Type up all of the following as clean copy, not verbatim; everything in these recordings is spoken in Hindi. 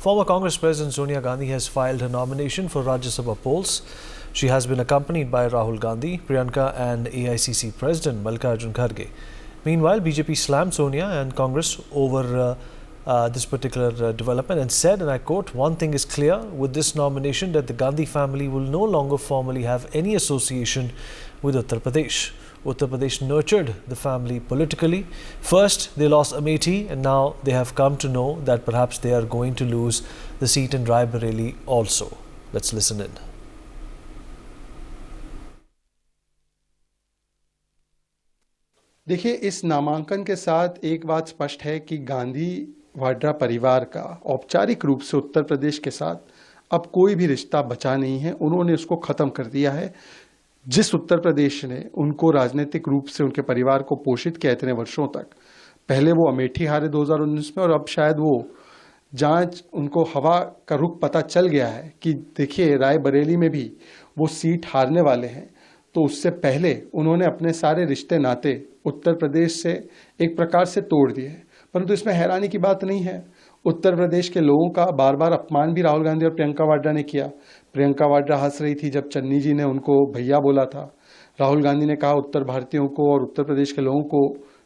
Former Congress President Sonia Gandhi has filed her nomination for Rajya Sabha polls. She has been accompanied by Rahul Gandhi, Priyanka and AICC President Mallikarjun Kharge. Meanwhile, BJP slammed Sonia and Congress over this particular development and said, and I quote, "One thing is clear with this nomination that the Gandhi family will no longer formally have any association with Uttar Pradesh. Uttar Pradesh nurtured the family politically. First, they lost Amethi and now they have come to know that perhaps they are going to lose the seat in Rai Bareli also." Let's listen in. देखिए, इस नामांकन के साथ एक बात स्पष्ट है कि गांधी वाड्रा परिवार का औपचारिक रूप से उत्तर प्रदेश के साथ अब कोई भी रिश्ता बचा नहीं है। उन्होंने उसको खत्म कर दिया है। जिस उत्तर प्रदेश ने उनको राजनीतिक रूप से उनके परिवार को पोषित किया इतने वर्षों तक, पहले वो अमेठी हारे 2019 में और अब शायद वो जांच उनको हवा का रुख पता चल गया है कि देखिए राय बरेली में भी वो सीट हारने वाले हैं। तो उससे पहले उन्होंने अपने सारे रिश्ते नाते उत्तर प्रदेश से एक प्रकार से तोड़ दिए हैं। परंतु इसमें हैरानी की बात नहीं है। उत्तर प्रदेश के लोगों का बार बार अपमान भी राहुल गांधी और प्रियंका वाड्रा ने किया। प्रियंका वाड्रा हंस रही थी जब चन्नी जी ने उनको भैया बोला था। राहुल गांधी ने कहा उत्तर भारतीयों को और उत्तर प्रदेश के लोगों को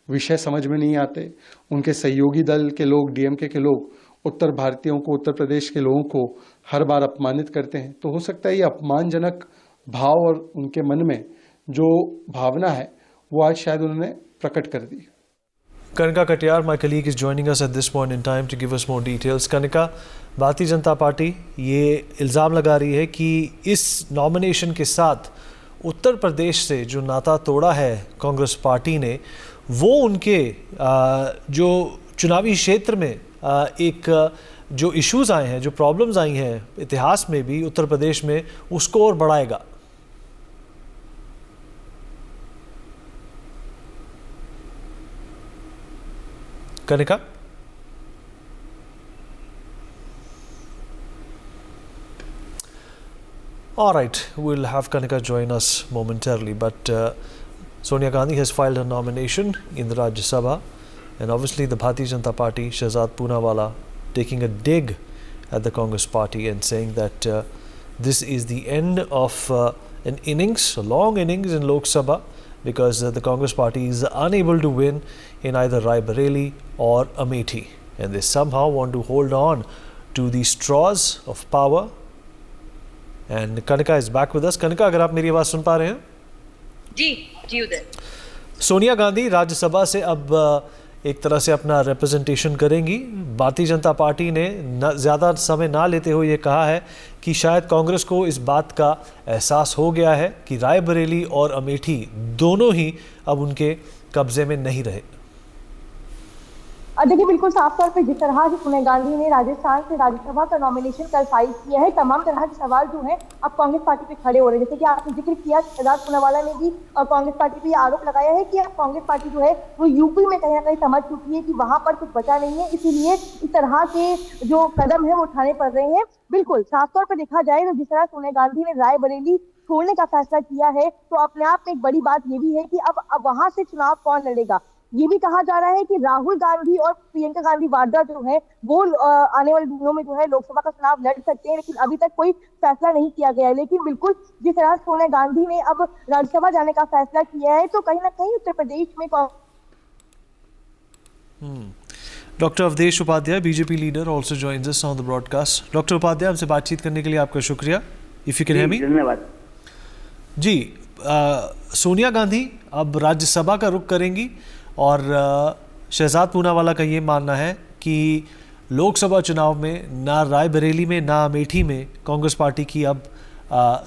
विषय समझ में नहीं आते। उनके सहयोगी दल के लोग, डीएमके के लोग उत्तर भारतीयों को, उत्तर प्रदेश के लोगों को हर बार अपमानित करते हैं। तो हो सकता है ये अपमानजनक भाव और उनके मन में जो भावना है वो आज शायद उन्होंने प्रकट कर दी। Kanika Katiyar, my colleague, is joining us at this point in time to give us more details. Kanika, Bharatiya Janata party ये इल्ज़ाम लगा रही है कि इस नॉमिनेशन के साथ उत्तर प्रदेश से जो नाता तोड़ा है कांग्रेस पार्टी ने, वो उनके जो चुनावी क्षेत्र में एक जो इश्यूज आए हैं, जो प्रॉब्लम्स आई हैं इतिहास में भी उत्तर प्रदेश में, उसको और बढ़ाएगा। Kanika? All right, we'll have Kanika join us momentarily, but Sonia Gandhi has filed her nomination in the Rajya Sabha, and obviously the Bharatiya Janata Party, Shehzad Poonawalla, taking a dig at the Congress party and saying that this is the end of an innings, a long innings in Lok Sabha, because the Congress party is unable to win in either Rai Bareli or Amethi, and they somehow want to hold on to the straws of power. And Kanika is back with us. Kanika, अगर आप मेरी आवाज़ सुन पा रहे हैं? जी उदय। सोनिया गांधी राज्यसभा से अब एक तरह से अपना रिप्रेजेंटेशन करेंगी। भारतीय जनता पार्टी ने ज़्यादा समय ना लेते हुए ये कहा है कि शायद कांग्रेस को इस बात का एहसास हो गया है कि राय बरेली और अमेठी दोनों ही अब उनके कब्जे में नहीं रहे। देखिए, बिल्कुल साफ तौर पे जिस तरह से सोनिया गांधी ने राजस्थान से राज्यसभा का नॉमिनेशन कल फाइल किया है, तमाम तरह के सवाल जो हैं अब कांग्रेस पार्टी पे खड़े हो रहे हैं। जैसे कि आपने जिक्र किया, शहजाद पूनावाला ने भी कांग्रेस पार्टी पे आरोप लगाया है कि अब कांग्रेस पार्टी जो है वो यूपी में कहीं ना कहीं समझ चुकी है कि वहां पर कुछ बचा नहीं है, इसीलिए इस तरह के जो कदम है वो उठाने पड़ रहे हैं। बिल्कुल साफ तौर पर देखा जाए तो जिस तरह सोनिया गांधी ने राय बरेली छोड़ने का फैसला किया है, तो अपने आप में एक बड़ी बात ये भी है कि अब वहां से चुनाव कौन लड़ेगा। ये भी कहा जा रहा है कि राहुल गांधी और प्रियंका गांधी वाड्रा जो है वो आने वाले दिनों में जो है लोकसभा का चुनाव लड़ सकते हैं, लेकिन अभी तक कोई फैसला नहीं किया गया है। लेकिन बिल्कुल जिस तरह सोनिया गांधी ने अब राज्यसभा जाने का फैसला किया है, तो कहीं ना कहीं उत्तर प्रदेश में doctor Awadhesh Upadhyay, BJP leader, also joins us on the broadcast. Doctor Upadhyay, हमसे बातचीत करने के लिए आपका शुक्रिया। If you can hear me. धन्यवाद जी। सोनिया गांधी अब राज्यसभा का रुख करेंगी और शहजाद पूनावाला का ये मानना है कि लोकसभा चुनाव में ना राय बरेली में ना अमेठी में कांग्रेस पार्टी की अब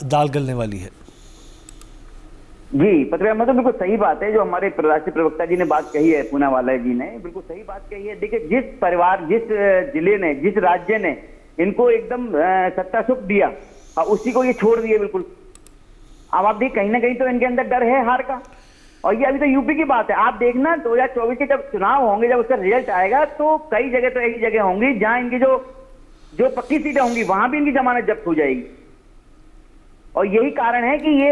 दाल गलने वाली है। जी पत्रकार, मतलब बिल्कुल सही बात है जो हमारे राष्ट्रीय प्रवक्ता जी ने बात कही है, पूनावाला जी ने बिल्कुल सही बात कही है। देखिए, जिस परिवार, जिस जिले ने, जिस राज्य ने इनको एकदम सत्ता सुख दिया, उसी को ये छोड़ दिए बिल्कुल। अब आप देखिए, कहीं ना कहीं तो इनके अंदर डर है हार का। और ये अभी तो यूपी की बात है, आप देखना 2024 के जब चुनाव होंगे, जब उसका रिजल्ट आएगा, तो कई जगह तो ऐसी जगह होंगी जहां इनकी जो पक्की सीटें होंगी वहां भी इनकी जमानत जब्त हो जाएगी। और यही कारण है कि ये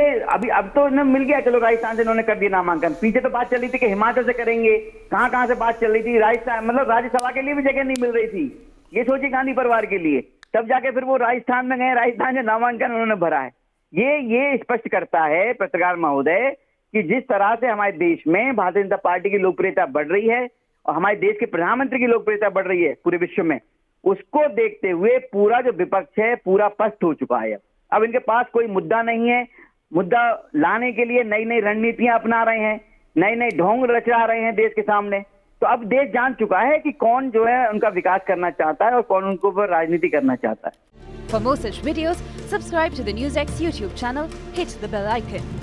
अब तो इन्हें मिल गया, चलो राजस्थान से इन्होंने कर दिया नामांकन। पीछे तो बात चल रही थी कि हिमाचल से करेंगे, कहां से बात चल रही थी, राजस्थान मतलब राज्यसभा के लिए भी जगह नहीं मिल रही थी। ये सोचिए गांधी परिवार के लिए। तब जाके फिर वो राजस्थान में गए, राजस्थान से नामांकन उन्होंने भरा है। ये स्पष्ट करता है पत्रकार महोदय कि जिस तरह से हमारे देश में भारतीय जनता पार्टी की लोकप्रियता बढ़ रही है और हमारे देश के प्रधानमंत्री की लोकप्रियता बढ़ रही है पूरे विश्व में, उसको देखते हुए पूरा जो विपक्ष है पूरा पस्त हो चुका है। अब इनके पास कोई मुद्दा नहीं है। मुद्दा लाने के लिए नई नई रणनीतियां अपना रहे हैं, नए नए ढोंग रचा रहे हैं देश के सामने। तो अब देश जान चुका है कि कौन जो है उनका विकास करना चाहता है और कौन उनको ऊपर राजनीति करना चाहता है। For more such videos, subscribe to the NewsX YouTube channel, hit the bell icon.